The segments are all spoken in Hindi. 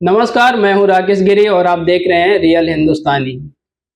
नमस्कार, मैं हूं राकेश गिरी और आप देख रहे हैं real Hindustani.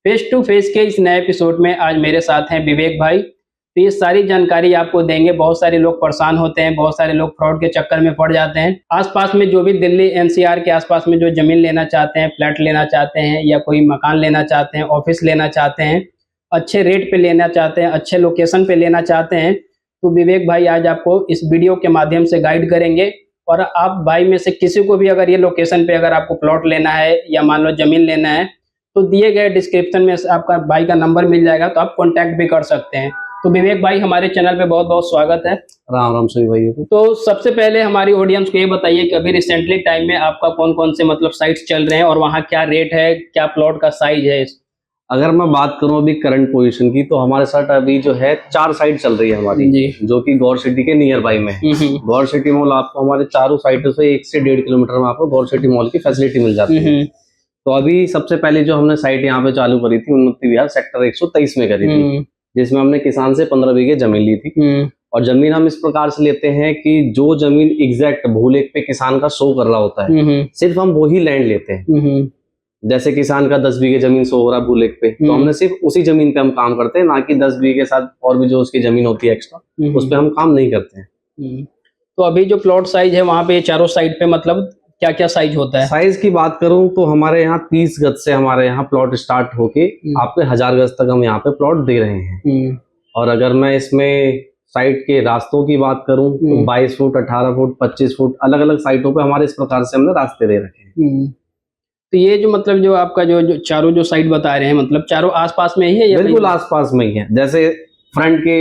Face to face के इस नए एपिसोड में आज मेरे साथ हैं विवेक भाई। तो ये सारी जानकारी आपको देंगे। बहुत सारे लोग परेशान होते हैं, बहुत सारे लोग फ्रॉड के चक्कर में पड़ जाते हैं। आसपास में जो भी दिल्ली एनसीआर के आसपास में जो जमीन लेना चाहते हैं, फ्लैट लेना चाहते हैं या कोई मकान लेना चाहते हैं, ऑफिस लेना चाहते हैं, अच्छे रेट पे लेना चाहते हैं, अच्छे लोकेशन पे लेना चाहते हैं, तो विवेक भाई आज आपको इस वीडियो के माध्यम से गाइड करेंगे। और आप भाई में से किसी को भी अगर ये लोकेशन पे अगर आपको प्लॉट लेना है या मान लो जमीन लेना है, तो दिए गए डिस्क्रिप्शन में आपका भाई का नंबर मिल जाएगा, तो आप कांटेक्ट भी कर सकते हैं। तो विवेक भाई, हमारे चैनल पे बहुत बहुत स्वागत है। राम राम सभी भाई को। तो सबसे पहले हमारी ऑडियंस को ये बताइए कि अभी रिसेंटली टाइम में आपका कौन कौन से मतलब साइट्स चल रहे हैं और वहाँ क्या रेट है, क्या प्लॉट का साइज है। अगर मैं बात करूं अभी करंट पोजीशन की, तो हमारे साथ अभी जो है 4 साइट चल रही है हमारी जी। जो कि गौर सिटी के नियर बाई में है। गौर सिटी मॉल आपको हमारे चारों साइटों से 1 से 1.5 किलोमीटर में आपको गौर सिटी मॉल की फैसिलिटी मिल जाती है। तो अभी सबसे पहले जो हमने साइट यहाँ पे चालू करी थी उन्नति विहार सेक्टर 123 में करी थी, जिसमें हमने किसान से 15 बीघे जमीन ली थी। और जमीन हम इस प्रकार से लेते हैं कि जो जमीन एग्जैक्ट भूलेख पे किसान का शो कर रहा होता है, सिर्फ हम वही लैंड लेते हैं। जैसे किसान का 10 बीघे जमीन शो हो रहा है भूलेख पे, तो हमने सिर्फ उसी जमीन पे हम काम करते हैं, ना कि 10 बीघे के साथ और भी जो उसकी जमीन होती है एक्स्ट्रा, उस पे हम काम नहीं करते हैं। तो अभी जो प्लॉट साइज है वहाँ पे चारों साइड पे मतलब क्या क्या साइज होता है? साइज की बात करूं तो हमारे यहाँ 30 गज से हमारे यहाँ प्लॉट स्टार्ट होके आपके 1000 गज तक हम यहाँ पे प्लॉट दे रहे हैं। और अगर मैं इसमें साइट के रास्तों की बात करूं तो 22 फुट, 18 फुट, 25 फुट अलग अलग साइटों पे हमारे इस प्रकार से हमने रास्ते दे रखे हैं। तो ये जो मतलब जो आपका जो चारों जो साइड बता रहे हैं, मतलब चारों आसपास में ही है या बिल्कुल आसपास में ही है। जैसे फ्रंट के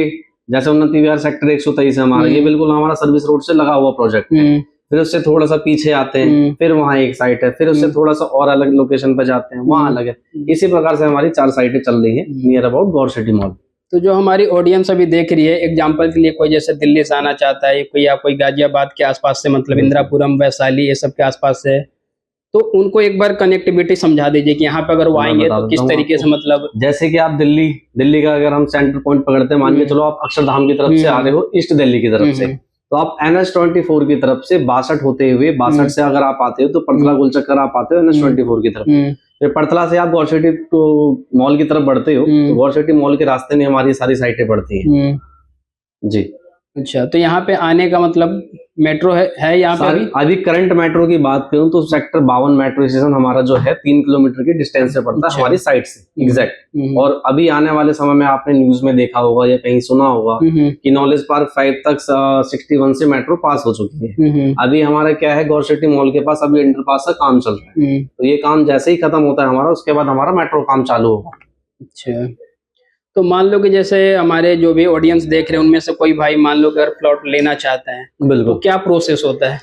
जैसे उन्नति विहार सेक्टर 123 है हमारा, ये बिल्कुल हमारा सर्विस रोड से लगा हुआ प्रोजेक्ट है। फिर उससे थोड़ा सा पीछे आते हैं, फिर वहाँ एक साइट है, फिर उससे थोड़ा सा और अलग लोकेशन पे जाते हैं, वहाँ अलग है। इसी प्रकार से हमारी 4 साइटें चल रही है near about Gaur city mall. तो जो हमारी ऑडियंस अभी देख रही है, एग्जांपल के लिए कोई जैसे दिल्ली से आना चाहता है कोई, या कोई गाजियाबाद के आसपास से, मतलब इंदिरापुरम, वैशाली, ये सब के आसपास से, तो उनको एक बार कनेक्टिविटी समझा दीजिए कि यहाँ पे अगर वो आएंगे तो किस तरीके से, मतलब जैसे कि आप दिल्ली का अगर हम सेंटर पॉइंट पकड़ते हैं, मान के चलो आप अक्षरधाम की तरफ से आ रहे हो ईस्ट दिल्ली की तरफ से, तो आप NH24 की तरफ से 62 होते हुए 62 से अगर आप आते हो तो पड़तला गोल चक्कर आप आते हो NH24 की तरफ। फिर पड़तला से आप गौर सिटी मॉल की तरफ बढ़ते हो, तो गौर सिटी मॉल के रास्ते में हमारी सारी साइटें पड़ती हैं। जी। अच्छा, तो यहाँ पे आने का मतलब मेट्रो है यहाँ पे? अभी करंट मेट्रो की बात करूं तो सेक्टर 52 मेट्रो स्टेशन हमारा जो है 3 किलोमीटर की डिस्टेंस से पड़ता है हमारी साइट से एग्जैक्ट। और अभी आने वाले समय में आपने न्यूज में देखा होगा या कहीं सुना होगा कि नॉलेज पार्क 5 तक 61 से मेट्रो पास हो चुकी है। अभी हमारा क्या है, गौर सिटी मॉल के पास अभी अंडरपास का काम चल रहा है, तो ये काम जैसे ही खत्म होता है हमारा, उसके बाद हमारा मेट्रो काम चालू होगा। अच्छा, तो मान लो कि जैसे हमारे जो भी ऑडियंस देख रहे हैं उनमें से कोई भाई मान लो कि अगर प्लॉट लेना चाहता है, बिल्कुल, तो क्या प्रोसेस होता है?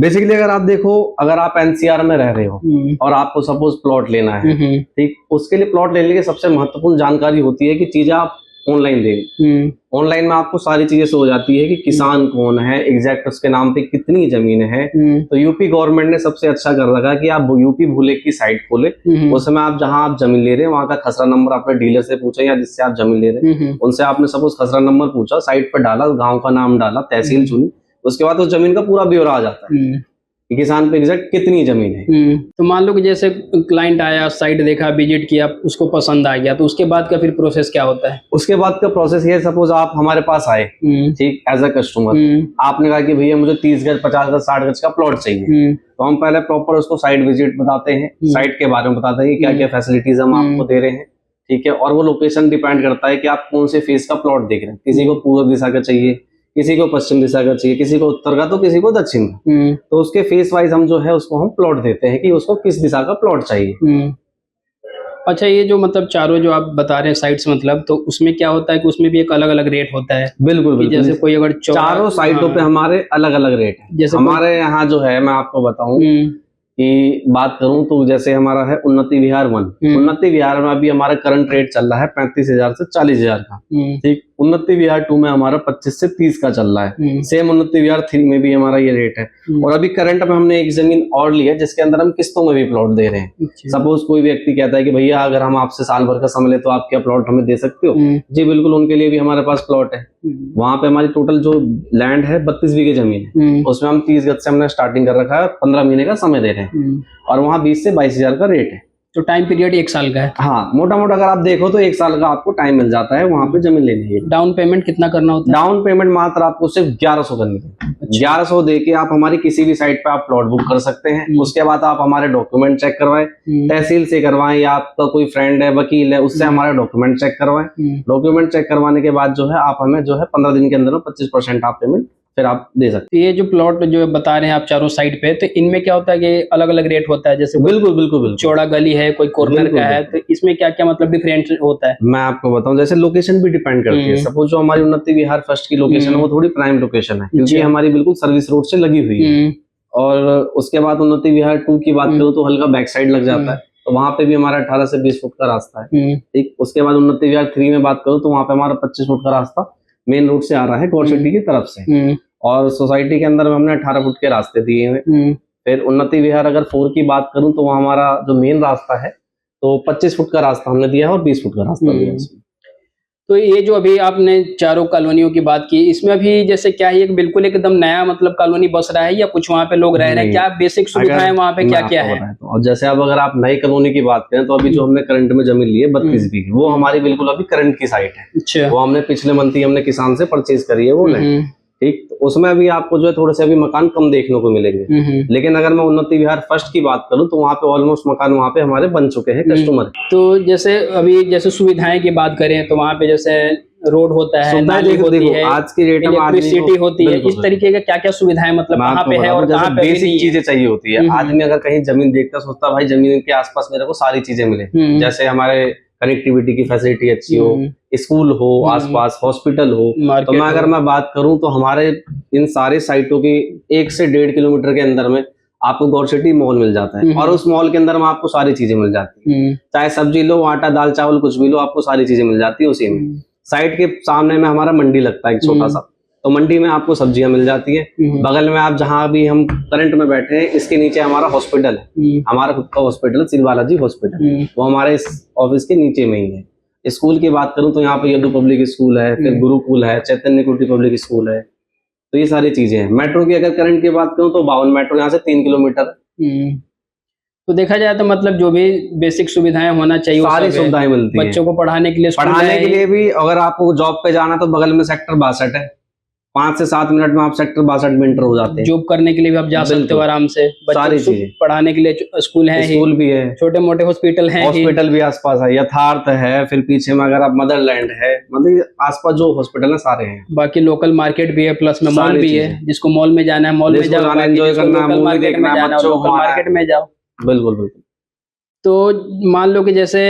बेसिकली अगर आप देखो, अगर आप NCR में रह रहे हो और आपको सपोज प्लॉट लेना है, ठीक, उसके लिए प्लॉट लेने की सबसे महत्वपूर्ण जानकारी होती है कि चीजें आप ऑनलाइन दें। ऑनलाइन में आपको सारी चीजें शो हो जाती है कि किसान कौन है, एग्जैक्ट उसके नाम पे कितनी जमीन है। तो यूपी गवर्नमेंट ने सबसे अच्छा कर रखा कि आप यूपी भूलेख की साइट खोले, उस समय आप जहां आप जमीन ले रहे हैं वहां का खसरा नंबर अपने डीलर से पूछे या जिससे आप जमीन ले रहे हैं उनसे आपने सपोज खसरा नंबर पूछा, साइट पर डाला, गाँव का नाम डाला, तहसील चुनी, उसके बाद उस जमीन का पूरा ब्यौरा आ जाता है कि किसान पे एग्जैक्ट कितनी जमीन है। तो मान लो कि जैसे क्लाइंट आया, साइट देखा, विजिट किया, उसको पसंद आ गया, तो उसके बाद का फिर प्रोसेस क्या होता है? उसके बाद का प्रोसेस ये, सपोज आप हमारे पास आए, ठीक, एज अ कस्टमर, आपने कहा कि भैया मुझे 30 गज, 50 गज, 60 गज का प्लॉट चाहिए, तो हम पहले प्रॉपर उसको साइट विजिट बताते हैं, साइट के बारे में बताते हैं कि क्या क्या फैसिलिटीज हम आपको दे रहे हैं, ठीक है। और वो लोकेशन डिपेंड करता है कि आप कौन से फेस का प्लॉट देख रहे हैं। किसी को पूर्व दिशा का चाहिए, किसी को पश्चिम दिशा का चाहिए, किसी को उत्तर का, तो किसी को दक्षिण का। तो उसके फेस वाइज हम जो है उसको हम प्लॉट देते हैं कि उसको किस दिशा का प्लॉट चाहिए। अच्छा, ये जो मतलब चारों जो आप बता रहे हैं साइट्स, मतलब तो उसमें क्या होता है कि उसमें भी एक अलग अलग रेट होता है? बिल्कुल बिल्कुल। जैसे कोई अगर चारों साइटों पे हमारे अलग अलग रेट है। जैसे हमारे यहाँ जो है, मैं आपको बताऊं कि बात करूं तो जैसे हमारा है उन्नति विहार 1, उन्नति विहार में अभी हमारा करंट रेट चल रहा है 35,000 से 40,000 का, ठीक। उन्नति विहार 2 में हमारा 25 से 30 का चल रहा है। सेम उन्नति विहार 3 में भी हमारा ये रेट है। और अभी करंट में हमने एक जमीन और ली है जिसके अंदर हम किस्तों में भी प्लॉट दे रहे हैं। सपोज कोई व्यक्ति कहता है कि भैया अगर हम आपसे साल भर का समय ले तो आप क्या प्लॉट हमें दे सकते हो? जी बिल्कुल, उनके लिए भी हमारे पास प्लॉट है। वहां पे हमारी टोटल जो लैंड है 32 बीघे जमीन है, उसमें हम 30 गज से हमने स्टार्टिंग कर रखा है, 15 महीने का समय दे रहे हैं और वहाँ 20 से 22 हजार का रेट है। तो टाइम पीरियड 1 साल का है। हाँ, मोटा मोटा अगर आप देखो तो 1 साल का आपको टाइम मिल जाता है वहां पे जमीन लेने के लिए। डाउन पेमेंट कितना करना होता है? डाउन पेमेंट मात्र आपको सिर्फ 1100 करनी है। 1100 दे के आप हमारी किसी भी साइट पे आप प्लॉट बुक कर सकते हैं। उसके बाद आप हमारे डॉक्यूमेंट चेक करवाएं, तहसील से करवाएं या आपका कोई फ्रेंड है वकील है उससे हमारे डॉक्यूमेंट चेक करवाएं। डॉक्यूमेंट चेक करवाने के बाद जो है आप हमें जो है 15 दिन के अंदर 25% आप पेमेंट फिर आप दे सकते हैं। ये जो प्लॉट जो बता रहे हैं आप चारों साइड पे, तो इनमें क्या होता है कि अलग अलग रेट होता है? जैसे बिल्कुल बिल्कुल बिल्कुल चौड़ा गली है, कोई कॉर्नर का है, तो इसमें क्या क्या मतलब डिफरेंट होता है? मैं आपको बताऊं, जैसे लोकेशन भी डिपेंड करती है। सपोज जो हमारी उन्नति विहार फर्स्ट की लोकेशन है वो थोड़ी प्राइम लोकेशन है क्योंकि हमारी बिल्कुल सर्विस रोड से लगी हुई है। और उसके बाद उन्नति विहार 2 की बात करूं तो हल्का बैक साइड लग जाता है, तो वहां पे भी हमारा 18 से 20 फुट का रास्ता है। ठीक, उसके बाद उन्नति विहार 3 में बात करूं तो वहां पे हमारा 25 फुट का रास्ता मेन रोड से आ रहा है गौर सिटी की तरफ से, और सोसाइटी के अंदर में हमने 18 फुट के रास्ते दिए हैं। फिर उन्नति विहार अगर 4 की बात करूं तो वहाँ हमारा जो मेन रास्ता है तो 25 फुट का रास्ता हमने दिया है और 20 फुट का रास्ता दिया है इसमें। तो ये जो अभी आपने चारों कॉलोनियों की बात की, इसमें अभी जैसे क्या है बिल्कुल एकदम नया मतलब कॉलोनी बस रहा है या कुछ वहाँ पे लोग रह रहे हैं? क्या बेसिक सुविधाएं वहाँ पे क्या क्या है? और जैसे अब अगर आप नई कॉलोनी की बात करें तो अभी जो हमने करंट में जमीन ली है 32 बीघे, वो हमारी बिल्कुल अभी करंट की साइट है। अच्छा। वो हमने पिछले मंथ ही हमने किसान से परचेज करी है वो नहीं। ठीक, तो उसमें अभी आपको जो है थोड़े से अभी मकान कम देखने को मिलेंगे। लेकिन अगर मैं उन्नति विहार फर्स्ट की बात करूं तो वहाँ पे ऑलमोस्ट मकान वहाँ पे हमारे बन चुके हैं कस्टमर। तो जैसे अभी जैसे सुविधाएं की बात करें तो वहाँ पे जैसे रोड होता है, नाली होती है, आज की डेट में इलेक्ट्रिसिटी होती है, इस तरीके का क्या क्या सुविधाएं मतलब वहाँ पे है और कहाँ पे बेसिक चीजें चाहिए होती है। आदमी अगर कहीं जमीन देखता सोचता भाई जमीन के आसपास मेरे को सारी चीजें मिले, जैसे हमारे कनेक्टिविटी की फैसिलिटी अच्छी हो, स्कूल हो आसपास, हॉस्पिटल हो। तो मैं अगर मैं बात करूं तो हमारे इन सारे साइटों की 1 से 1.5 किलोमीटर के अंदर में आपको गौर सिटी मॉल मिल जाता है और उस मॉल के अंदर में आपको सारी चीजें मिल जाती है। चाहे सब्जी लो, आटा दाल चावल कुछ भी लो, आपको सारी चीजें मिल जाती है उसी में। साइट के सामने में हमारा मंडी लगता है एक छोटा सा, तो मंडी में आपको सब्जियां मिल जाती है। बगल में आप जहां भी हम करंट में बैठे हैं इसके नीचे हमारा हॉस्पिटल है, हमारा खुद का हॉस्पिटल श्री बालाजी हॉस्पिटल, वो हमारे इस ऑफिस के नीचे में ही है। स्कूल की बात करूं तो यहाँ पे यदु पब्लिक स्कूल है, फिर गुरुकुल है, चैतन्य कुटी पब्लिक स्कूल है, तो ये सारी चीजें हैं। मेट्रो की अगर करंट की बात करूं तो 52 मेट्रो यहाँ से 3 किलोमीटर। तो देखा जाए तो मतलब जो भी बेसिक सुविधाएं होना चाहिए सारी सुविधाएं मिलती हैं। बच्चों को पढ़ाने के लिए भी, अगर आपको जॉब पे जाना तो बगल में सेक्टर 62 है, 5 से 7 मिनट में आप सेक्टर 62 में एंटर हो जाते हैं। जॉब करने के लिए भी आप जा सकते हो आराम से। सारी चीजें पढ़ाने के लिए स्कूल है, स्कूल भी है, छोटे मोटे हॉस्पिटल हैं, हॉस्पिटल भी आसपास है, यथार्थ है, फिर पीछे में अगर आप मदरलैंड है, मतलब आसपास जो हॉस्पिटल है सारे हैं। बाकी लोकल मार्केट भी है, प्लस में मॉल भी है, जिसको मॉल में जाना है मॉल में जाओ, एंजॉय करना है, मूवी देखना है, बच्चों को मार्केट में जाओ। बिल्कुल बिल्कुल। तो मान लो कि जैसे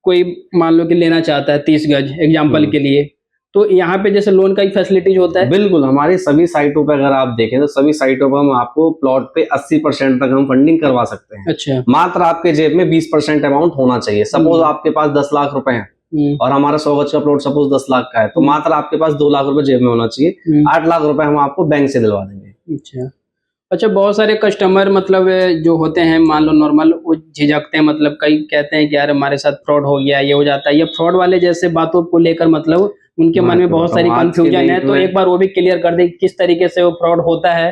कोई मान लो कि लेना चाहता है 30 गज एग्जाम्पल के लिए, तो यहाँ पे जैसे लोन का एक फैसिलिटीज होता है? बिल्कुल, हमारी सभी साइटों पे अगर आप देखें तो सभी साइटों पर हम आपको प्लॉट पे 80% तक हम फंडिंग करवा सकते हैं। अच्छा। मात्र आपके जेब में 20% अमाउंट होना चाहिए। सपोज आपके पास 10 लाख रुपए हैं और हमारा 100 गज का प्लॉट सपोज 10 लाख का है, तो मात्र आपके पास 2 लाख रुपए जेब में होना चाहिए। 8 लाख रुपए हम आपको बैंक से दिलवा देंगे। अच्छा, बहुत सारे कस्टमर मतलब जो होते हैं मान लो नॉर्मल, वो झिझकते हैं, मतलब कई कहते हैं कि यार हमारे साथ फ्रॉड हो गया, ये हो जाता है। ये फ्रॉड वाले जैसे बातों को लेकर मतलब उनके मन में बहुत सारी कंफ्यूजन है, तो एक बार वो भी क्लियर कर दे किस तरीके से वो फ्रॉड होता है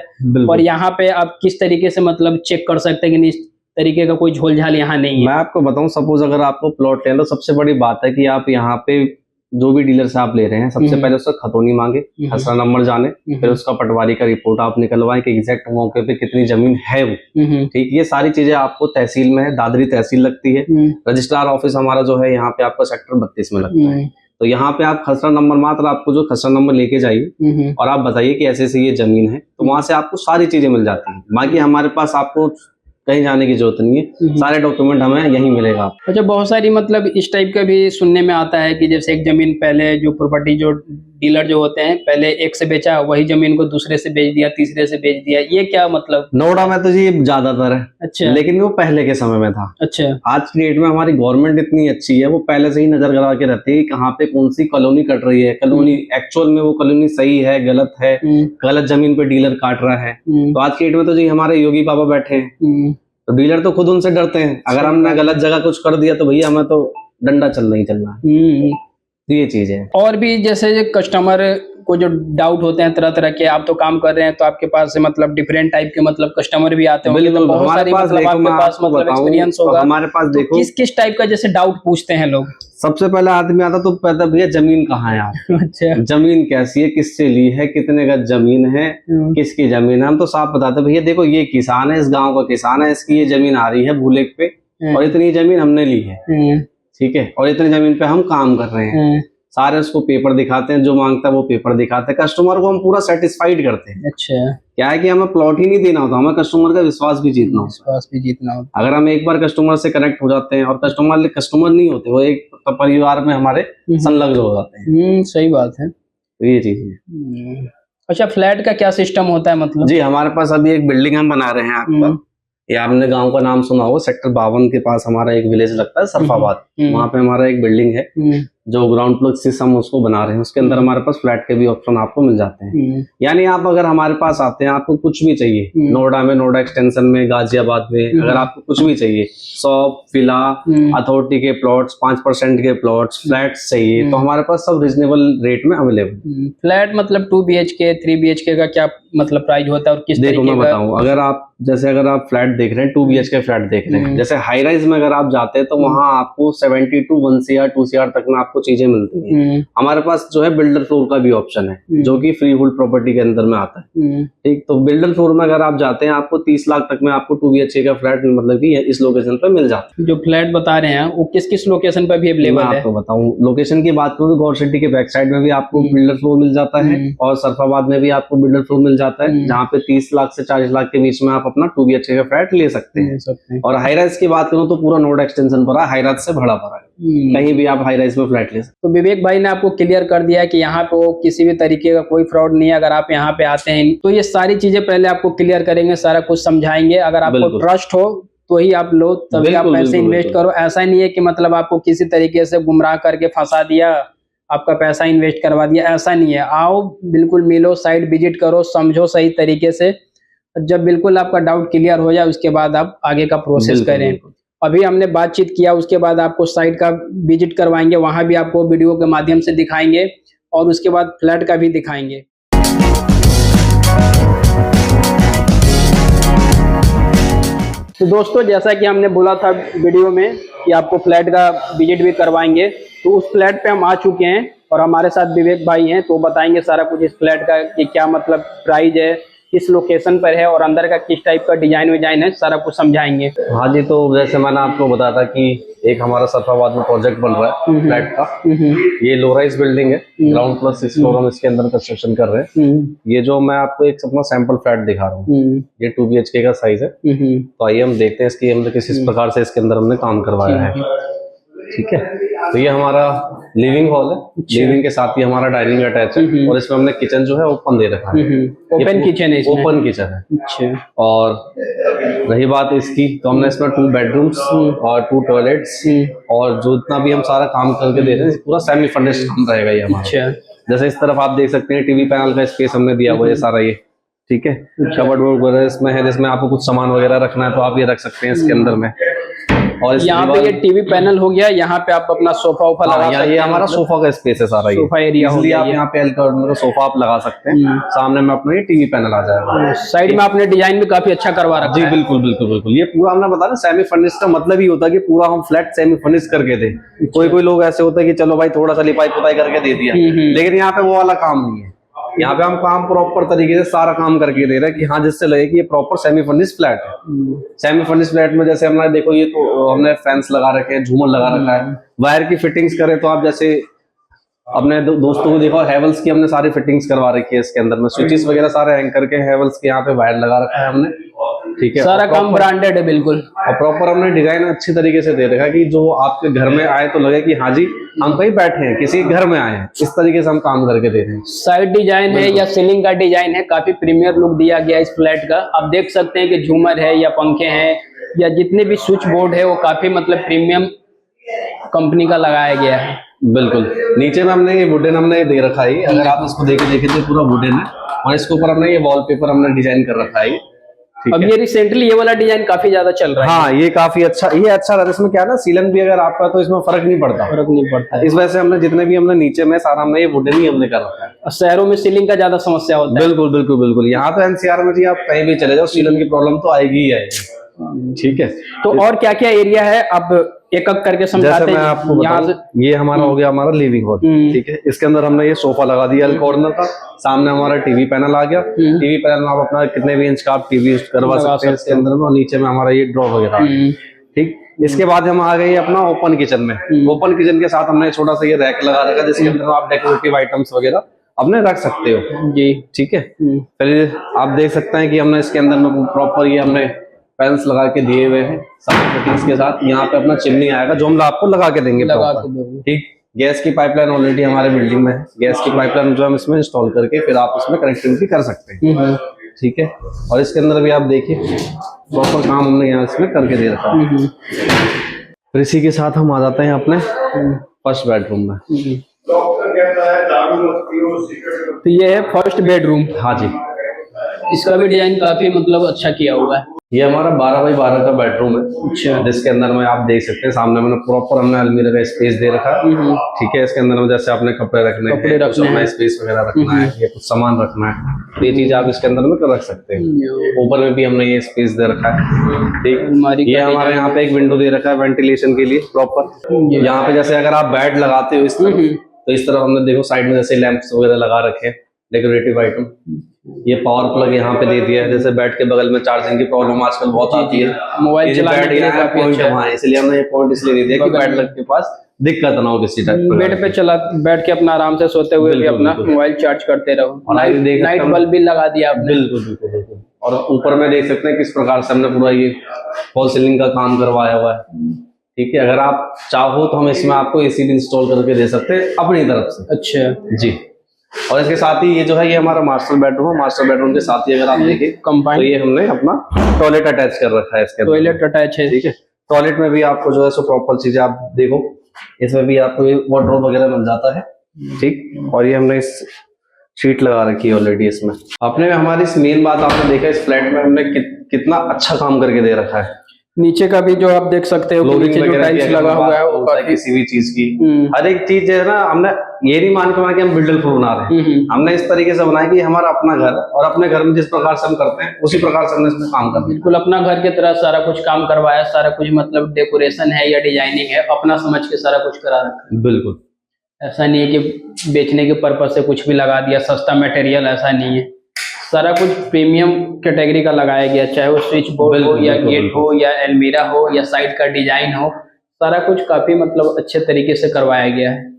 और यहाँ पे आप किस तरीके से मतलब चेक कर सकते हैं कि इस तरीके का कोई झोलझाल यहाँ नहीं है। मैं आपको बताऊं, सपोज अगर आपको प्लॉट लेना, तो सबसे बड़ी बात है कि आप यहाँ पे जो भी डीलर से आप ले रहे हैं सबसे पहले उसका खतौनी मांगे, खसरा नंबर जाने, फिर उसका पटवारी का रिपोर्ट आप निकलवाएं कि एग्जैक्ट मौके पे कितनी जमीन है वो। ठीक, ये सारी चीजें आपको तहसील में है, दादरी तहसील लगती है, रजिस्ट्रार ऑफिस हमारा जो है यहाँ पे आपका सेक्टर 32 में लगता है। तो यहाँ पे आप खसरा नंबर, मात्र आपको जो खसरा नंबर लेके जाइए और आप बताइए कि ऐसे से ये जमीन है, तो वहां से आपको सारी चीजें मिल जाती है। बाकी हमारे पास आपको कहीं जाने की जरूरत नहीं है, सारे डॉक्यूमेंट हमें यहीं मिलेगा। अच्छा, बहुत सारी मतलब इस टाइप का भी सुनने में आता है कि जैसे एक जमीन पहले जो प्रॉपर्टी जो डीलर जो होते हैं पहले एक से बेचा, वही जमीन को दूसरे से बेच दिया, तीसरे से बेच दिया, ये क्या मतलब? नोएडा में तो जी ज्यादातर है। अच्छा। लेकिन वो पहले के समय में था। अच्छा। आज की डेट में हमारी गवर्नमेंट इतनी अच्छी है, वो पहले से ही नजर गड़ा के रहती है कहाँ पे कौन सी कॉलोनी कट रही है, कॉलोनी एक्चुअल में वो कॉलोनी सही है गलत है, गलत जमीन पे डीलर काट रहा है। तो आज की डेट में तो जी हमारे योगी बाबा बैठे हैं, तो डीलर तो खुद उनसे डरते हैं। अगर हमने गलत जगह कुछ कर दिया तो भैया हमें तो डंडा चलना ही चलना है। तो ये चीज है। और भी जैसे कस्टमर को जो डाउट होते हैं तरह तरह के, आप तो काम कर रहे हैं तो आपके पास से मतलब डिफरेंट टाइप के मतलब कस्टमर भी आते होंगे, तो बहुत सारी मतलब आपके पास मतलब एक्सपीरियंस होगा। हमारे पास तो देखो किस टाइप का जैसे डाउट पूछते हैं लोग? सबसे पहले आदमी आता तो कहता भैया जमीन कहाँ है आप? अच्छा। जमीन कैसी है, किससे ली है, कितने का जमीन है, किसकी जमीन है? हम तो साफ बताते भैया देखो ये किसान है, इस गांव का किसान है, इसकी ये जमीन आ रही है भूलेख पे और इतनी जमीन हमने ली है, ठीक है, और इतनी जमीन पे हम काम कर रहे हैं। सारे उसको पेपर दिखाते हैं, जो मांगता है वो पेपर दिखाते हैं। कस्टमर को हम पूरा सेटिस्फाइड करते हैं। अच्छा। क्या है कि हमें प्लॉट ही नहीं देना होता, हमें कस्टमर का विश्वास भी जीतना होता। अगर हम एक बार कस्टमर से कनेक्ट हो जाते हैं और कस्टमर नहीं होते, वो एक परिवार में हमारे संलग्न हो जाते हैं। सही बात है। तो ये चीज है। अच्छा, फ्लैट का क्या सिस्टम होता है मतलब? जी हमारे पास अभी एक बिल्डिंग हम बना रहे हैं आपका, ये आपने गांव का नाम सुना होगा, सेक्टर 52 के पास हमारा एक विलेज लगता है सरफाबाद, वहाँ पे हमारा एक बिल्डिंग है जो ग्राउंड प्लस हम उसको बना रहे हैं। उसके अंदर हमारे पास फ्लैट के भी ऑप्शन आपको मिल जाते हैं। यानी आप अगर हमारे पास आते हैं, आपको कुछ भी चाहिए नोएडा में, नोएडा एक्सटेंशन में, गाजियाबाद में, अगर आपको कुछ भी चाहिए, शॉप, विला, अथॉरिटी के प्लॉट्स, 5% के प्लॉट्स, फ्लैट्स चाहिए, तो हमारे पास सब रिजनेबल रेट में अवेलेबल। फ्लैट मतलब 2 BHK 3 BHK का क्या मतलब प्राइस होता है और किस तरीके का? देखो मैं बताऊं, अगर आप फ्लैट देख रहे हैं, 2 BHK फ्लैट देख रहे हैं, जैसे हाई राइज में अगर आप जाते हैं तो वहाँ आपको 72 1 CR 2 CR तक में आपको चीजें मिलती हैं। हमारे पास जो है बिल्डर फ्लोर का भी ऑप्शन है, जो कि फ्री होल्ड प्रॉपर्टी के अंदर में आता है। ठीक, तो बिल्डर फ्लोर में अगर आप जाते हैं, आपको 30 लाख तक में आपको 2 BHK का फ्लैट मतलब कि इस लोकेशन पे मिल जाता है। जो फ्लैट बता रहे हैं वो किस किस लोकेशन पे भी अवेलेबल है? मैं आपको बताऊं, लोकेशन की बात करूं तो गौर सिटी के बैक साइड में भी आपको बिल्डर फ्लोर मिल जाता है, और सरफाबाद में भी आपको बिल्डर फ्लोर मिल जाता है, जहाँ पे 30 लाख से 40 लाख के बीच में आप अपना 2 BHK का फ्लैट ले सकते हैं। और हाई राइज की बात करूं तो पूरा नोएडा एक्सटेंशन पर है, हाई राइज से भरा पड़ा है, कहीं भी आप हाई राइज में फ्लैट ले सकते हैं। तो विवेक भाई ने आपको क्लियर कर दिया कि यहाँ पे वो किसी भी तरीके का कोई फ्रॉड नहीं है। अगर आप यहाँ पे आते हैं तो ये सारी चीजें पहले आपको क्लियर करेंगे, सारा कुछ समझाएंगे। अगर आपको ट्रस्ट हो तो ही आप लो, तभी आप पैसे इन्वेस्ट करो। ऐसा नहीं है कि मतलब आपको किसी तरीके से गुमराह करके फंसा दिया, आपका पैसा इन्वेस्ट करवा दिया, ऐसा नहीं है। आओ, बिल्कुल मिलो, साइट विजिट करो, समझो सही तरीके से। जब बिल्कुल आपका डाउट क्लियर हो जाए उसके बाद आप आगे का प्रोसेस करें। अभी हमने बातचीत किया, उसके बाद आपको साइट का विजिट करवाएंगे, वहां भी आपको वीडियो के माध्यम से दिखाएंगे और उसके बाद फ्लैट का भी दिखाएंगे। तो दोस्तों, जैसा कि हमने बोला था वीडियो में कि आपको फ्लैट का विजिट भी करवाएंगे, तो उस फ्लैट पे हम आ चुके हैं और हमारे साथ विवेक भाई हैं, तो बताएंगे सारा कुछ इस फ्लैट का कि क्या मतलब प्राइस है, किस लोकेशन पर है और अंदर का किस टाइप का डिजाइन विजाइन है, सारा कुछ समझाएंगे। हाँ जी, तो जैसे मैंने आपको बताया था कि एक हमारा सरफाबाद में प्रोजेक्ट बन रहा है फ्लैट का। ये लो राइज बिल्डिंग है, ग्राउंड प्लस 6 फ्लोर हम इसके अंदर कंस्ट्रक्शन कर रहे हैं। ये जो मैं आपको एक अपना सैंपल फ्लैट दिखा रहा हूँ, ये 2 BHK का साइज है। तो आइए हम देखते हैं इसकी हमने किस प्रकार से इसके अंदर हमने काम करवाया है। ठीक है, तो ये हमारा लिविंग हॉल है, लिविंग के साथ ही हमारा डाइनिंग अटैच है, और इसमें हमने किचन जो है ओपन दे रखा है। ओपन किचन है इसमें? ओपन किचन है। अच्छा। और रही बात इसकी, तो हमने इसमें 2 बेडरूम्स और 2 टॉयलेट्स, और जो इतना भी हम सारा काम करके दे रहे हैं पूरा सेमी फर्निश्ड काम रहेगा ये हमारा। अच्छा। जैसे इस तरफ आप देख सकते हैं टीवी पैनल का स्पेस हमने दिया हुआ है सारा ये। ठीक है, कबर्ड वगैरह इसमें है, जिसमें आपको कुछ सामान वगैरह रखना है तो आप ये रख सकते हैं इसके अंदर में। और यहाँ पे ये टीवी पैनल हो गया, यहाँ पे आप अपना सोफा वोफा लगा सकते हैं। ये हमारा सोफा का स्पेस है सारा, ये सोफा एरिया हो गया। आप यहाँ पे सोफा आप लगा सकते हैं, सामने में अपना ये टीवी पैनल आ जाएगा। साइड में आपने डिजाइन भी काफी अच्छा करवा रखा है। जी बिल्कुल बिल्कुल बिल्कुल, ये पूरा हमने बताया ना सेमी फर्निश का मतलब ही होता है कि पूरा हम फ्लैट सेमी फर्निश करके दें। कोई लोग ऐसे होते हैं कि चलो भाई थोड़ा सा लिपाई पुताई करके दे दिया, लेकिन यहाँ पे वो वाला काम नहीं है। यहाँ पे हम काम प्रॉपर तरीके से सारा काम करके दे रहे हैं कि हाँ, जिससे लगे कि ये प्रॉपर सेमी फर्निश फ्लैट है। सेमी फर्निश फ्लैट में जैसे हमारे देखो, ये तो हमने फैंस लगा रखे हैं, झूमर लगा रखा है। वायर की फिटिंग्स करें तो आप जैसे अपने दोस्तों को देखो, हैवेल्स की हमने सारी फिटिंग्स करवा रखी है इसके अंदर में, स्विचेस वगैरह सारे एंकर के हैवेल्स के यहाँ पे वायर लगा रखा है हमने, ठीक है। सारा काम ब्रांडेड है बिल्कुल, और प्रॉपर हमने डिजाइन अच्छी तरीके से दे रखा है कि जो आपके घर में आए तो लगे कि हाँ जी हम कहीं बैठे हैं, किसी घर में आए हैं, इस तरीके से हम काम करके दे रहे हैं। साइड डिजाइन है या सीलिंग का डिजाइन है, काफी प्रीमियर लुक दिया गया इस फ्लैट का। आप देख सकते हैं कि झूमर है या पंखे हैं या जितने भी स्विच बोर्ड है वो काफी मतलब प्रीमियम कंपनी का लगाया गया है। बिल्कुल, नीचे में हमने ये वुडन हमने दे रखा है, अगर आप इसको देखे तो पूरा वुडन है, और इसके ऊपर हमने ये वॉलपेपर हमने डिजाइन कर रखा है। अब ये रिसेंटली ये वाला डिजाइन काफी ज्यादा चल रहा है। हाँ, ये काफी अच्छा, ये अच्छा रहा। इसमें क्या है ना, सीलन भी अगर आपका तो इसमें फर्क नहीं पड़ता। इस वजह से हमने जितने भी हमने नीचे में सारा हमने ये वुडन ही हमने कर रखा है। शहरों में सीलिंग का ज्यादा समस्या होता है। बिल्कुल बिल्कुल बिल्कुल, यहाँ तो एनसीआर में जी आप कहीं भी चले जाओ सीलन की प्रॉब्लम तो आएगी ही आएगी। ठीक है, तो और क्या क्या एरिया है आप एक एक करके समझाते हैं। मैं आपको यहाँ से, ये हमारा हो गया हमारा लिविंग हॉल, ठीक है। इसके अंदर हमने ये सोफा लगा दिया कॉर्नर का, सामने हमारा टीवी पैनल आ गया। टीवी पैनल में आप अपना कितने भी इंच का आप टीवी यूज करवा सकते हैं इसके अंदर में, और नीचे में हमारा ये ड्रॉ वगैरह, ठीक। इसके बाद हम आ गए अपना ओपन किचन में। ओपन किचन के साथ हमने छोटा सा ये रैक लगा रखा, जिसके अंदर आप डेकोरेटिव आइटम्स वगैरह अपने रख सकते हो जी, ठीक है। फिर आप देख सकते हैं कि हमने इसके अंदर में प्रॉपर ये हमने पैनल्स लगा के दिए हुए हैं सारे फिटिंग्स के साथ। यहाँ पे अपना चिमनी आएगा जो हम आपको लगा के देंगे, ठीक। गैस की पाइपलाइन ऑलरेडी हमारे बिल्डिंग में है, गैस की पाइपलाइन जो हम इसमें इंस्टॉल करके फिर आप उसमें कनेक्टिविटी कर सकते हैं, ठीक है। और इसके अंदर भी आप देखिए प्रॉपर काम हमने यहाँ इसमें करके दे रखा है। फिर इसी के साथ हम आ जाते हैं अपने फर्स्ट बेडरूम में। तो ये है फर्स्ट बेडरूम। हाँ जी, इसका भी डिजाइन काफी मतलब अच्छा किया हुआ है। ये हमारा 12 बाई 12 का बेडरूम है, अच्छा। जिसके अंदर में आप देख सकते हैं सामने मैंने प्रॉपर हमने अलमीरा का स्पेस दे रखा है, ठीक है। इसके अंदर में जैसे आपने कपड़े रखने हैं, स्पेस वगैरह रखना है या कुछ सामान रखना है, तो ये चीज आप इसके अंदर में कर रख सकते हैं। ऊपर में भी हमने ये स्पेस दे रखा है, ठीक। ये हमारे यहाँ पे एक विंडो दे रखा है वेंटिलेशन के लिए प्रॉपर। यहाँ पे जैसे अगर आप बेड लगाते हो इस तरफ, तो इस तरफ हमने देखो साइड में जैसे लैंप्स वगैरह लगा रखे हैं, डेकोरेटिव आइटम। ये पावर प्लग यहाँ पे दे दिया है, जैसे बेड के बगल में चार्जिंग की प्रॉब्लम आजकल बहुत आती है, मोबाइल चलाने के लिए काफी अच्छा है, इसलिए हमने ये पॉइंट इसलिए दे दिया कि बेड लग के पास दिक्कत ना हो किसी टाइप का। बेड पे चला बैठ के अपना आराम से सोते हुए भी अपना मोबाइल चार्ज करते रहो। और नाइट बल्ब भी लगा दिया आपने। बिल्कुल बिल्कुल बिल्कुल। और ऊपर में देख सकते हैं किस प्रकार से हमने पूरा ये फॉल सीलिंग का काम करवाया हुआ है, ठीक है। अगर आप चाहो तो हम इसमें आपको एसी भी इंस्टॉल करके दे सकते हैं अपनी तरफ से। अच्छा जी। और इसके साथ ही ये जो है ये हमारा मास्टर बेडरूम है। मास्टर बेडरूम के साथ ही अगर आप देखें तो ये हमने अपना टॉयलेट अटैच कर रखा है इसके अंदर। टॉयलेट अटैच है, ठीक है। टॉयलेट में भी आपको जो है सो प्रॉपर चीजें आप देखो, इसमें भी आपको वार्डरोब वगैरह मिल जाता है, ठीक। और ये हमने इस शीट लगा रखी है ऑलरेडी इसमें। आपने हमारी इस मेन बात आपने देखा, इस फ्लैट में हमने कितना अच्छा काम करके दे रखा है। नीचे का भी जो आप देख सकते हो, नीचे जो टाइल्स लगा हुआ है वो किसी भी चीज की हर एक चीज है ना, हमने ये नहीं मान के बना कि हम बिल्डर प्रूफ बना रहे हैं। हमने इस तरीके से बनाया कि हमारा अपना घर, और अपने घर में जिस प्रकार से हम करते हैं उसी प्रकार से हमने इसमें काम करना। बिल्कुल अपना घर की तरह सारा कुछ काम करवाया, सारा कुछ मतलब डेकोरेशन है या डिजाइनिंग है अपना समझ के सारा कुछ करा रखा है। बिल्कुल, ऐसा नहीं है कि बेचने के पर्पज से कुछ भी लगा दिया, सस्ता मटेरियल, ऐसा नहीं है। सारा कुछ प्रीमियम कैटेगरी का लगाया गया, चाहे वो स्विच बोर्ड हो या गेट हो या अलमीरा हो या साइड का डिजाइन हो, सारा कुछ काफी मतलब अच्छे तरीके से करवाया गया है।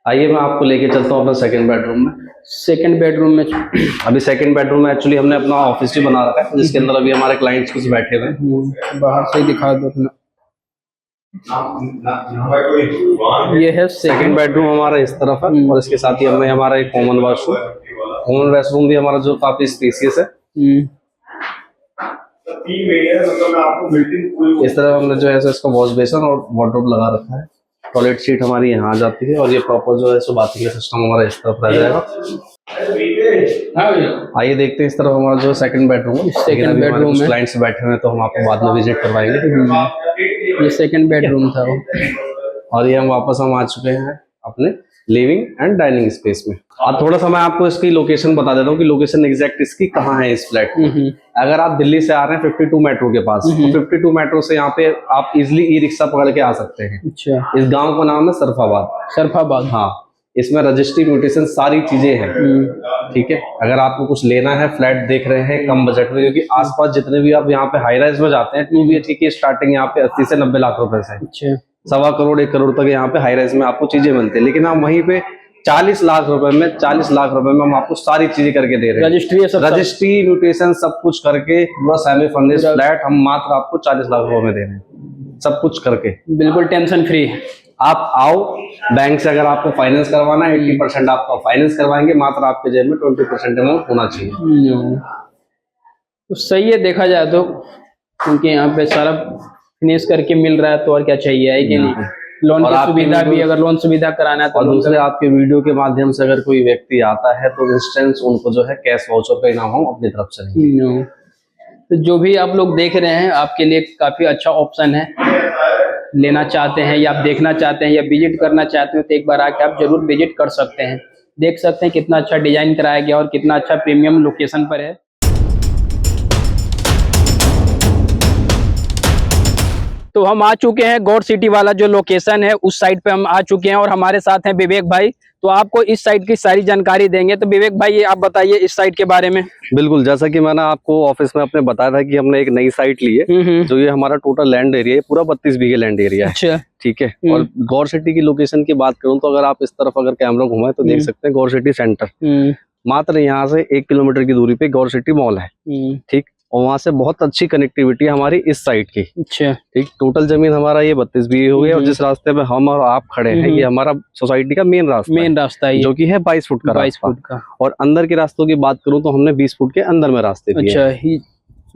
आइए मैं आपको लेके चलता हूँ अपना सेकंड बेडरूम में। सेकंड बेडरूम में अभी सेकंड बेडरूम में एक्चुअली हमने अपना ऑफिस भी बना रखा है, जिसके अंदर अभी हमारे क्लाइंट्स कुछ बैठे हुए हैं। बाहर से ही दिखा दो अपना। ये है सेकंड बेडरूम हमारा इस तरफ है, और इसके साथ ही हमें हमारा एक कॉमन वॉशरूम, कॉमन वॉशरूम भी हमारा जो काफी स्पेसियस है। इस तरह हमने जो है इसका वॉश बेसिन और वार्डरोब लगा रखा है। टॉयलेट सीट हमारी यहाँ आ जाती है, और ये प्रॉपर जो है सो बाथरूम का सिस्टम हमारा इस तरफ रह जाएगा। आइए देखते हैं इस तरफ हमारा जो सेकंड बेडरूम है। सेकंड बेडरूम में क्लाइंट्स बैठे हुए हैं तो हम आपको बाद में विजिट करवाएंगे। ये सेकंड बेडरूम था वो। और ये हम वापस आ चुके हैं अपने लिविंग एंड डाइनिंग स्पेस में। अब थोड़ा सा मैं आपको इसकी लोकेशन बता देता हूँ कि लोकेशन एग्जैक्ट इसकी कहाँ है इस फ्लैट में। अगर आप दिल्ली से आ रहे हैं 52 मेट्रो के पास, तो 52 मेट्रो से यहाँ पे आप इजिली ई रिक्शा पकड़ के आ सकते हैं। अच्छा। इस गांव का नाम है सरफाबाद। सरफाबाद, हाँ। इसमें रजिस्ट्री, म्यूटेशन सारी चीजें हैं, ठीक है। अगर आपको कुछ लेना है, फ्लैट देख रहे हैं कम बजट में, क्योंकि आसपास जितने भी आप यहाँ पे हाई राइज में जाते हैं 2 BHK की स्टार्टिंग यहाँ पे 80 से 90 लाख रुपए से। अच्छा। 1.25 करोड़ 1 करोड़ तक यहाँ पे हाई राइज में आपको चीजें मिलती है। लेकिन हम वहीं पे 40 लाख रुपए में हम आपको सारी चीजें करके दे रहे हैं। रजिस्ट्री म्यूटेशन सब कुछ करके पूरा सेमी फर्निश्ड फ्लैट हम मात्र आपको 40 लाख रुपए में दे रहे हैं, सब कुछ करके, बिल्कुल टेंशन फ्री। आप आओ, बैंक से अगर आपको फाइनेंस करवाना है 80% आपका फाइनेंस करवाएंगे, मात्र आपके जेब में 20% अमाउंट होना चाहिए। तो सही है देखा जाए तो, क्योंकि यहाँ पे सारा फिनिश करके मिल रहा है तो और क्या चाहिए, है कि नहीं। लोन की सुविधा भी, अगर लोन सुविधा कराना है तो, और दूसरे आपके वीडियो के माध्यम से अगर कोई व्यक्ति आता है तो इंस्टेंस उनको जो है कैश वाउचर का इनाम हम अपनी तरफ से देंगे। तो जो भी आप लोग देख रहे हैं आपके लिए काफी अच्छा ऑप्शन है, लेना चाहते हैं या आप देखना चाहते हैं या विजिट करना चाहते हो तो एक बार आके आप जरूर विजिट कर सकते हैं। देख सकते हैं कितना अच्छा डिजाइन कराया गया और कितना अच्छा प्रीमियम लोकेशन पर है। तो हम आ चुके हैं गौर सिटी वाला जो लोकेशन है उस साइड पे हम आ चुके हैं और हमारे साथ हैं विवेक भाई, तो आपको इस साइड की सारी जानकारी देंगे। तो विवेक भाई ये आप बताइए इस साइड के बारे में। बिल्कुल, जैसा कि मैंने आपको ऑफिस में अपने बताया था कि हमने एक नई साइट ली है, जो ये हमारा टोटल लैंड एरिया है पूरा 32 बीघे लैंड एरिया है। अच्छा, ठीक है। और गौर सिटी की लोकेशन की बात करूं तो अगर आप इस तरफ अगर कैमरा घुमाए तो देख सकते हैं गौर सिटी सेंटर, मात्र यहाँ से 1 किलोमीटर की दूरी पे गौर सिटी मॉल है। ठीक, और वहां से बहुत अच्छी कनेक्टिविटी है हमारी इस साइड की। अच्छा, ठीक। टोटल जमीन हमारा ये 32 बीघे हो गई और जिस रास्ते पे हम और आप खड़े हैं ये हमारा सोसाइटी का मेन रास्ता है, जो कि है 22 फुट का 22 फुट का। और अंदर के रास्तों की बात करूं तो हमने 20 फुट के अंदर में रास्ते दिए। अच्छा,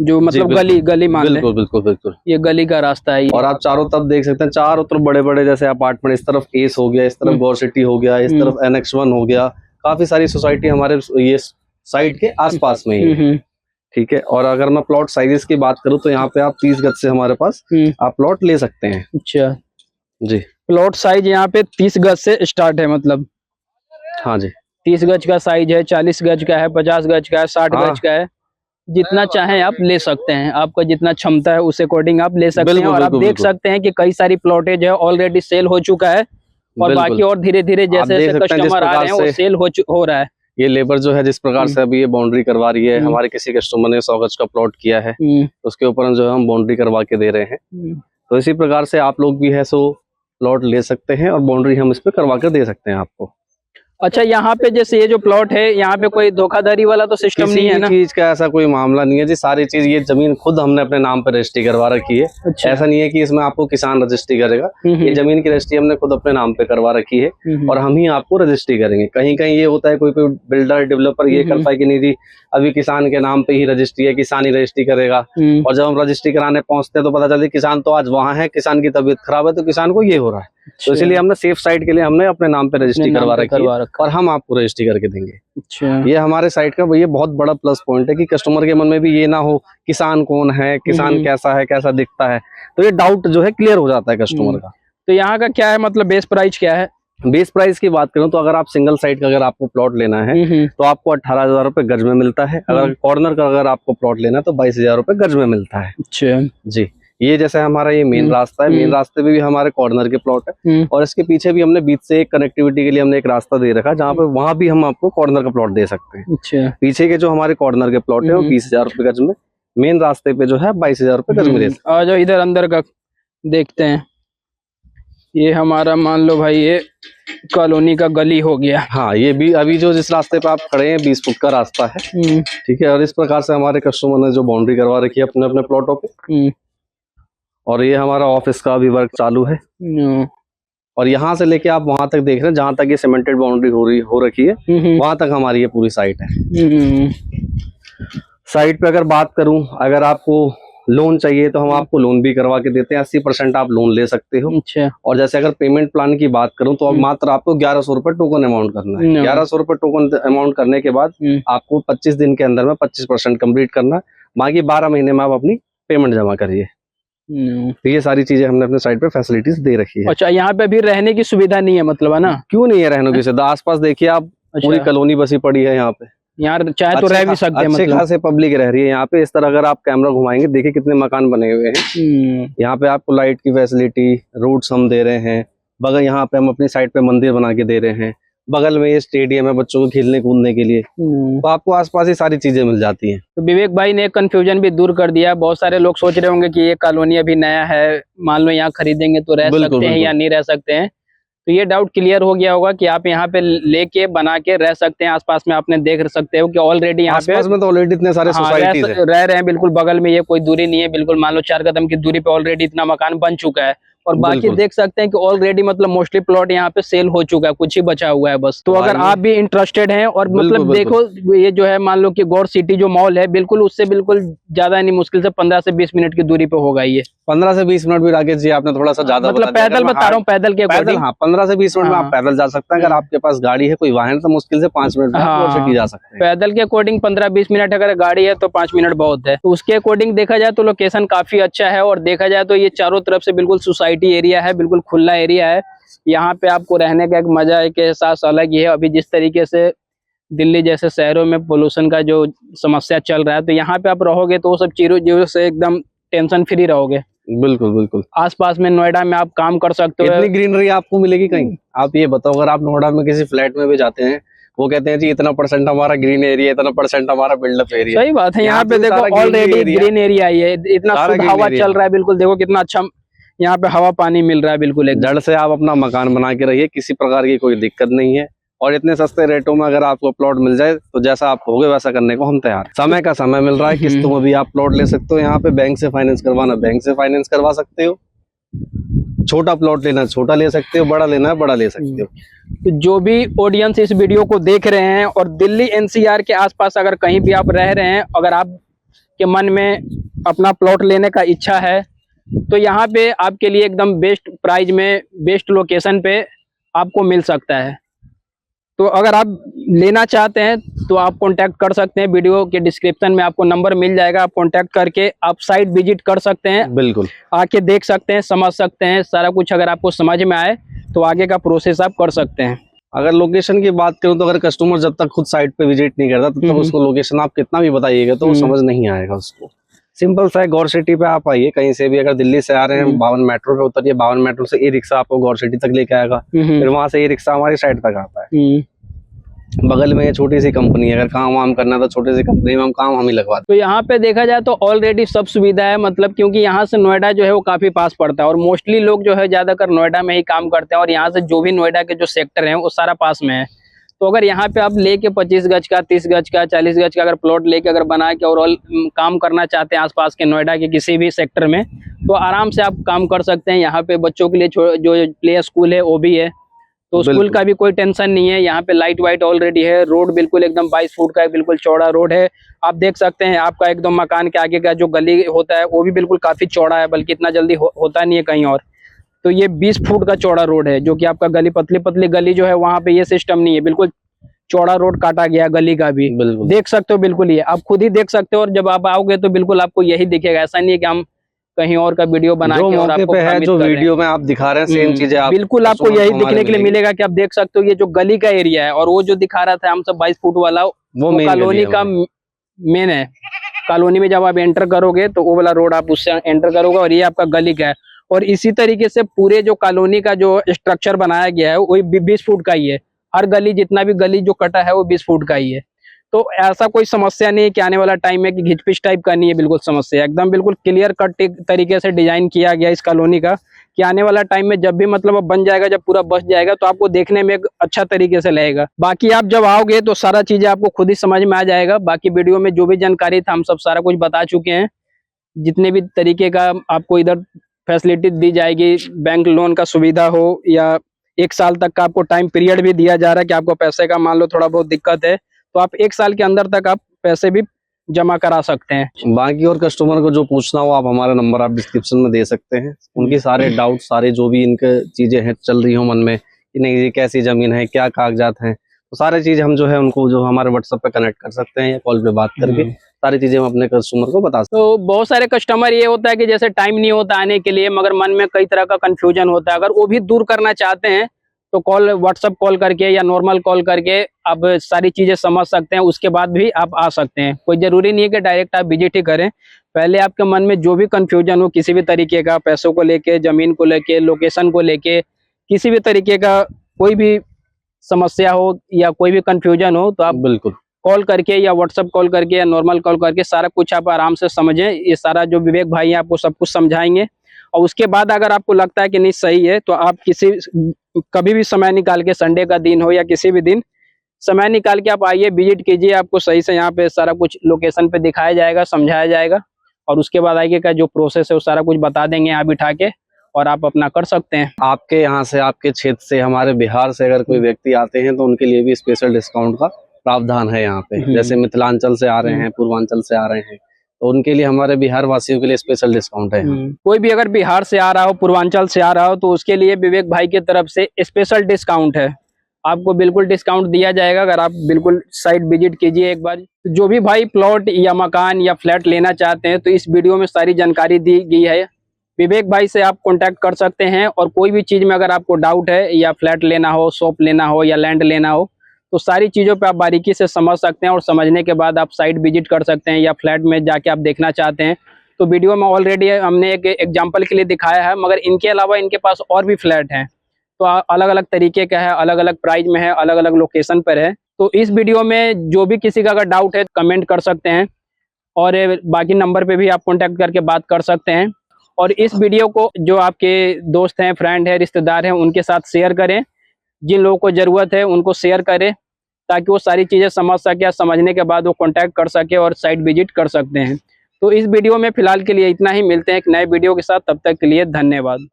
जो मतलब गली मान लें। बिल्कुल ये गली का रास्ता है। और आप चारों तरफ देख सकते हैं, चारों तरफ बड़े बड़े जैसे अपार्टमेंट, इस तरफ एस हो गया, इस तरफ गौर सिटी हो गया, इस तरफ NX1 हो गया, काफी सारी सोसाइटी हमारे ये साइड के आसपास में ही। ठीक है। और अगर मैं प्लॉट साइजेस की बात करूं तो यहाँ पे आप 30 गज से हमारे पास आप प्लॉट ले सकते हैं। अच्छा जी, प्लॉट साइज यहाँ पे 30 गज से स्टार्ट है, मतलब। हाँ जी, 30 गज का साइज है, 40 गज का है, 50 गज का है, 60 गज का है, जितना चाहें आप ले सकते हैं। आपका जितना क्षमता है उस अकॉर्डिंग आप ले सकते हैं। और आप देख सकते हैं कि कई सारी प्लॉटेज है ऑलरेडी सेल हो चुका है और बाकी और धीरे धीरे जैसे जैसे कस्टमर आ रहे हैं वो सेल हो रहा है। ये लेबर जो है जिस प्रकार से अभी ये बाउंड्री करवा रही है, हमारे किसी कस्टमर ने 100 गज का प्लॉट किया है, उसके ऊपर जो है हम बाउंड्री करवा के दे रहे हैं। तो इसी प्रकार से आप लोग भी है सो प्लॉट ले सकते हैं और बाउंड्री हम इस पे करवा कर दे सकते हैं आपको। अच्छा, यहाँ पे जैसे ये जो प्लॉट है यहाँ पे कोई धोखाधड़ी वाला तो सिस्टम नहीं है ना? चीज का ऐसा कोई मामला नहीं है जी, सारी चीज ये जमीन खुद हमने अपने नाम पे रजिस्ट्री करवा रखी है। अच्छा। ऐसा नहीं है कि इसमें आपको किसान रजिस्ट्री करेगा, ये जमीन की रजिस्ट्री हमने खुद अपने नाम पे करवा रखी है और हम ही आपको रजिस्ट्री करेंगे। कहीं कहीं ये होता है कोई कोई बिल्डर डेवलपर ये करता है कि नहीं जी अभी किसान के नाम पे ही रजिस्ट्री है, किसान ही रजिस्ट्री करेगा, और जब हम रजिस्ट्री कराने पहुंचते हैं तो पता चलता है किसान तो आज वहाँ है, किसान की तबीयत खराब है तो किसान को ये हो रहा है। तो इसलिए हमने सेफ साइड के लिए हमने अपने नाम पे रजिस्ट्री करवा रखी है और हम आपको रजिस्ट्री करके देंगे। अच्छा, ये हमारे साइड का ये बहुत बड़ा प्लस पॉइंट है कि कस्टमर के मन में भी ये ना हो किसान कौन है, किसान कैसा है, कैसा दिखता है, तो ये डाउट जो है क्लियर हो जाता है कस्टमर का। तो यहाँ का क्या है, मतलब बेस प्राइस क्या है? बेस प्राइस की बात करूं तो अगर आप सिंगल साइड का अगर आपको प्लॉट लेना है तो आपको 18,000 रुपए गज में मिलता है। अगर कॉर्नर का अगर आपको प्लॉट लेना है तो 22,000 रुपए गज में मिलता है। अच्छा जी, ये जैसे हमारा ये मेन रास्ता है, मेन रास्ते पे भी हमारे कॉर्नर के प्लॉट है और इसके पीछे भी हमने बीच से एक कनेक्टिविटी के लिए हमने एक रास्ता दे रखा है जहाँ पे वहां भी हम आपको कॉर्नर का प्लॉट दे सकते हैं। अच्छा, पीछे के जो हमारे कॉर्नर के प्लॉट है वो 20,000 रुपए गज में, मेन रास्ते पे जो है 22,000 रुपए गज में दे सकते हैं। आ जाओ इधर अंदर का देखते हैं। ये हमारा मान लो भाई ये कॉलोनी का गली हो गया। हाँ, ये भी अभी जो जिस रास्ते पे आप खड़े हैं 20 फुट का रास्ता है। ठीक है। और इस प्रकार से हमारे कस्टमर ने जो बाउंड्री करवा रखी है अपने अपने प्लॉटों पे, और ये हमारा ऑफिस का भी वर्क चालू है और यहाँ से लेके आप वहां तक देख रहे हैं जहां तक ये सीमेंटेड बाउंड्री हो रखी है वहां तक हमारी ये पूरी साइट है। साइट पे अगर बात करूं, अगर आपको लोन चाहिए तो हम आपको लोन भी करवा के देते हैं, 80% आप लोन ले सकते हो। अच्छा। और जैसे अगर पेमेंट प्लान की बात करूं तो अब मात्र आपको 1100 रुपए टोकन अमाउंट करना है। 1100 रुपए टोकन अमाउंट करने के बाद आपको 25 दिन के अंदर में 25% कंप्लीट करना है, बाकी 12 महीने में आप अपनी पेमेंट जमा करिए। तो ये सारी चीजें हमने अपने साइट पे फैसिलिटीज दे रखी है। अच्छा, यहाँ पे भी रहने की सुविधा नहीं है मतलब, है ना? क्यों नहीं है रहने की सुविधा? आसपास देखिए आप, पूरी कॉलोनी बसी पड़ी है यहाँ पे, यहाँ चाहे तो रह भी सकते हैं, अच्छे खासे पब्लिक रह रही है यहाँ पे। इस तरह अगर आप कैमरा घुमाएंगे देखिए कितने मकान बने हुए हैं। यहाँ पे आपको लाइट की फैसिलिटी, रोड्स हम दे रहे हैं, बगल यहाँ पे हम अपनी साइड पे मंदिर बना के दे रहे हैं, बगल में ये स्टेडियम है बच्चों को खेलने कूदने के लिए, तो आपको आसपास ही सारी चीजें मिल जाती हैं। तो विवेक भाई ने कंफ्यूजन भी दूर कर दिया। बहुत सारे लोग सोच रहे होंगे कि ये कॉलोनी अभी नया है, मान लो यहाँ खरीदेंगे तो रह सकते हैं या नहीं रह सकते हैं, तो ये डाउट क्लियर हो गया होगा कि आप यहाँ पे लेके बना के रह सकते हैं। आसपास में आपने देख सकते हो कि ऑलरेडी यहाँ पे आसपास में तो ऑलरेडी इतने सारे सोसाइटीज रह रहे हैं, बिल्कुल बगल में, ये कोई दूरी नहीं है, बिल्कुल मान लो 4 कदम की दूरी पे ऑलरेडी इतना मकान बन चुका है। और बाकी देख सकते हैं कि ऑलरेडी मतलब मोस्टली प्लॉट यहाँ पे सेल हो चुका है, कुछ ही बचा हुआ है बस। तो अगर आप भी इंटरेस्टेड हैं और मतलब देखो ये जो है मान लो कि गौर सिटी जो मॉल है, बिल्कुल उससे बिल्कुल ज्यादा नहीं, मुश्किल से 15 से 20 मिनट की दूरी पे होगा ये। 15 से 20 मिनट भी राकेश जी आपने थोड़ा सा ज्यादा मतलब पैदल बता रहा हूँ, पैदल के पैदल, हाँ 15 से 20 मिनट में आप पैदल जा सकते हैं। अगर आपके पास गाड़ी है कोई वाहन तो मुश्किल से 5 मिनट में गौर सिटी जा सकते हैं। पैदल के अकॉर्डिंग 15-20 मिनट, अगर गाड़ी है तो 5 मिनट बहुत है। तो उसके अकॉर्डिंग देखा जाए तो लोकेशन काफी अच्छा है। और देखा जाए तो ये चारों तरफ से बिल्कुल सोसाइटी एरिया है, बिल्कुल खुला एरिया है। यहाँ पे आपको रहने का एक मजा, एक एहसास अलग ही है। अभी जिस तरीके से दिल्ली जैसे शहरों में पोल्यूशन का जो समस्या चल रहा है, तो यहाँ पे आप रहोगे तो वो सब चीजों से एकदम टेंशन फ्री रहोगे। बिल्कुल बिल्कुल। आसपास में नोएडा में आप काम कर सकते हो, इतनी ग्रीनरी आपको मिलेगी कहीं। आप ये बताओ, अगर आप नोएडा में किसी फ्लैट में भी जाते हैं, वो कहते हैं जी इतना % हमारा ग्रीन एरिया, इतना % हमारा बिल्डअप एरिया। सही बात है। यहाँ पे देखो ऑलरेडी ग्रीन एरिया ही है, इतना शुद्ध हवा चल रहा है, बिल्कुल देखो कितना अच्छा यहाँ पे हवा पानी मिल रहा है, बिल्कुल एक जड़ से आप अपना मकान बना के रहिए, किसी प्रकार की कोई दिक्कत नहीं है। और इतने सस्ते रेटों में अगर आपको प्लॉट मिल जाए तो जैसा आप होगे वैसा करने को हम तैयार। समय का समय मिल रहा है, किस्तों में भी आप प्लॉट ले सकते हो। यहाँ पे बैंक से फाइनेंस करवाना बैंक से फाइनेंस करवा सकते हो, छोटा प्लॉट लेना छोटा ले सकते हो, बड़ा लेना है बड़ा ले सकते हो। तो जो भी ऑडियंस इस वीडियो को देख रहे हैं और दिल्ली NCR के आसपास अगर कहीं भी आप रह रहे हैं, अगर आप के मन में अपना प्लॉट लेने का इच्छा है, तो यहाँ पे आपके लिए एकदम बेस्ट प्राइस में, बेस्ट लोकेशन पे आपको मिल सकता है। तो अगर आप लेना चाहते हैं तो आप कांटेक्ट कर सकते हैं, वीडियो के डिस्क्रिप्शन में आपको नंबर मिल जाएगा। आप कांटेक्ट करके आप साइट विजिट कर सकते हैं, बिल्कुल आके देख सकते हैं, समझ सकते हैं सारा कुछ। अगर आपको समझ में आए तो आगे का प्रोसेस आप कर सकते हैं। अगर लोकेशन की बात करूं तो अगर कस्टमर जब तक खुद साइट पे विजिट नहीं करता तब तक उसको लोकेशन आप कितना भी बताइएगा तो वो समझ नहीं आएगा उसको। सिंपल सा है, गौर सिटी पे आप आइए कहीं से भी। अगर दिल्ली से आ रहे हैं 52 मेट्रो पे उतरिए, 52 मेट्रो से ई-रिक्शा आपको गौर सिटी तक लेके आएगा, फिर वहां से ई-रिक्शा हमारी साइड तक आता है। बगल में ये छोटी सी कंपनी है, अगर काम वाम करना तो छोटी सी कंपनी में हम काम हम ही लगवाते। तो यहाँ पे देखा जाए तो ऑलरेडी सब सुविधा है, मतलब क्योंकि यहाँ से नोएडा जो है वो काफी पास पड़ता है और मोस्टली लोग जो है ज्यादातर नोएडा में ही काम करते हैं। और यहाँ से जो भी नोएडा के जो सेक्टर हैं वो सारा पास में है। तो अगर यहाँ पे आप लेके 25 गज का, 30 गज का, 40 गज का अगर प्लॉट लेके अगर बना के और काम करना चाहते हैं आसपास के नोएडा के किसी भी सेक्टर में, तो आराम से आप काम कर सकते हैं। यहाँ पे बच्चों के लिए जो प्ले स्कूल है वो भी है, तो स्कूल का भी कोई टेंशन नहीं है। यहाँ पे लाइट वाइट ऑलरेडी है, रोड बिल्कुल एकदम 22 फुट का बिल्कुल चौड़ा रोड है। आप देख सकते हैं आपका एकदम मकान के आगे का जो गली होता है वो भी बिल्कुल काफी चौड़ा है, बल्कि इतना जल्दी होता नहीं है कहीं और। तो ये 20 फुट का चौड़ा रोड है, जो कि आपका गली, पतली पतली गली जो है वहाँ पे ये सिस्टम नहीं है, बिल्कुल चौड़ा रोड काटा गया गली का भी। देख सकते हो बिल्कुल, ये आप खुद ही देख सकते हो। और जब आप आओगे तो बिल्कुल आपको यही दिखेगा, ऐसा नहीं है कि हम कहीं और का वीडियो बना के और आपको है जो वीडियो में आप दिखा रहे हैं सेम चीजें आप बिल्कुल आपको यही दिखने के लिए मिलेगा कि आप देख सकते हो ये जो गली का एरिया है। और वो जो दिखा रहा था हम सब 22 फुट वाला, वो कॉलोनी का मेन है। कॉलोनी में जब आप एंटर करोगे तो वो वाला रोड आप उससे एंटर करोगे और ये आपका गली का है। और इसी तरीके से पूरे जो कॉलोनी का जो स्ट्रक्चर बनाया गया है वही 20 फुट का ही है। हर गली, जितना भी गली जो कटा है वो 20 फुट का ही है। तो ऐसा कोई समस्या नहीं है कि आने वाला टाइम में कि घिचपिच टाइप का नहीं है, बिल्कुल समस्या एकदम बिल्कुल क्लियर कट तरीके से डिजाइन किया गया इस कॉलोनी का, कि आने वाला टाइम में जब भी मतलब बन जाएगा, जब पूरा बस जाएगा तो आपको देखने में एक अच्छा तरीके से लगेगा। बाकी आप जब आओगे तो सारा चीजें आपको खुद ही समझ में आ जाएगा। बाकी वीडियो में जो भी जानकारी था हम सब सारा कुछ बता चुके हैं। जितने भी तरीके का आपको इधर फैसिलिटी दी जाएगी, बैंक लोन का सुविधा हो या 1 साल तक का आपको टाइम पीरियड भी दिया जा रहा है कि आपको पैसे का मान लो थोड़ा बहुत दिक्कत है तो आप 1 साल के अंदर तक आप पैसे भी जमा करा सकते हैं। बाकी और कस्टमर को जो पूछना हो आप हमारा नंबर आप डिस्क्रिप्शन में दे सकते हैं। उनकी सारे डाउट, सारे जो भी इनके चीजें हैं चल रही हो मन में कि नहीं ये कैसी जमीन है, क्या कागजात हैं, तो सारी चीज हम जो है उनको जो हमारे व्हाट्सएप पे कनेक्ट कर सकते हैं या कॉल पे बात करके सारी चीजें हम अपने कस्टमर को बता सकते हैं। तो बहुत सारे कस्टमर ये होता है कि जैसे टाइम नहीं होता आने के लिए, मगर मन में कई तरह का कंफ्यूजन होता है, अगर वो भी दूर करना चाहते हैं तो व्हाट्सएप कॉल करके या नॉर्मल कॉल करके आप सारी चीजें समझ सकते हैं। उसके बाद भी आप आ सकते हैं, कोई जरूरी नहीं है कि डायरेक्ट आप विजिट ही करें। पहले आपके मन में जो भी कंफ्यूजन हो किसी भी तरीके का, पैसों को लेके, जमीन को लेके, लोकेशन को लेके, किसी भी तरीके का कोई भी समस्या हो या कोई भी कंफ्यूजन हो तो आप बिल्कुल कॉल करके या व्हाट्सएप कॉल करके या नॉर्मल कॉल करके सारा कुछ आप आराम से समझें। ये सारा जो विवेक भाई हैं आपको सब कुछ समझाएंगे, और उसके बाद अगर आपको लगता है कि नहीं सही है तो आप कभी भी समय निकाल के, संडे का दिन हो या किसी भी दिन समय निकाल के आप आइए, विजिट कीजिए। आपको सही से यहाँ पे सारा कुछ लोकेशन पे दिखाया जाएगा, समझाया जाएगा, और उसके बाद आगे का जो प्रोसेस है वो सारा कुछ बता देंगे यहाँ बिठा के, और आप अपना कर सकते हैं। आपके यहाँ से, आपके क्षेत्र से, हमारे बिहार से अगर कोई व्यक्ति आते हैं तो उनके लिए भी स्पेशल डिस्काउंट का प्रावधान है यहाँ पे। जैसे मिथिलांचल से आ रहे हैं, पूर्वांचल से आ रहे हैं, तो उनके लिए, हमारे बिहार वासियों के लिए स्पेशल डिस्काउंट है। कोई भी अगर बिहार से आ रहा हो, पूर्वांचल से आ रहा हो, तो उसके लिए विवेक भाई की तरफ से स्पेशल डिस्काउंट है। आपको बिल्कुल डिस्काउंट दिया जाएगा अगर आप बिल्कुल साइट विजिट कीजिए एक बार। जो भी भाई प्लॉट या मकान या फ्लैट लेना चाहते हैं तो इस वीडियो में सारी जानकारी दी गई है। विवेक भाई से आप कांटेक्ट कर सकते हैं, और कोई भी चीज़ में अगर आपको डाउट है, या फ्लैट लेना हो, शॉप लेना हो या लैंड लेना हो, तो सारी चीज़ों पे आप बारीकी से समझ सकते हैं, और समझने के बाद आप साइट विजिट कर सकते हैं, या फ्लैट में जाके आप देखना चाहते हैं तो वीडियो में ऑलरेडी हमने एक एग्जांपल के लिए दिखाया है, मगर इनके अलावा इनके पास और भी फ्लैट हैं, तो अलग अलग तरीके का है, अलग अलग प्राइस में है, अलग अलग लोकेशन पर है। तो इस वीडियो में जो भी किसी का अगर डाउट है कमेंट कर सकते हैं, और बाकी नंबर पे भी आप कॉन्टैक्ट करके बात कर सकते हैं। और इस वीडियो को जो आपके दोस्त हैं, फ्रेंड हैं, रिश्तेदार हैं, उनके साथ शेयर करें। जिन लोगों को ज़रूरत है उनको शेयर करें, ताकि वो सारी चीज़ें समझ सके, समझने के बाद वो कांटेक्ट कर सके और साइट विजिट कर सकते हैं। तो इस वीडियो में फ़िलहाल के लिए इतना ही। मिलते हैं एक नए वीडियो के साथ, तब तक के लिए धन्यवाद।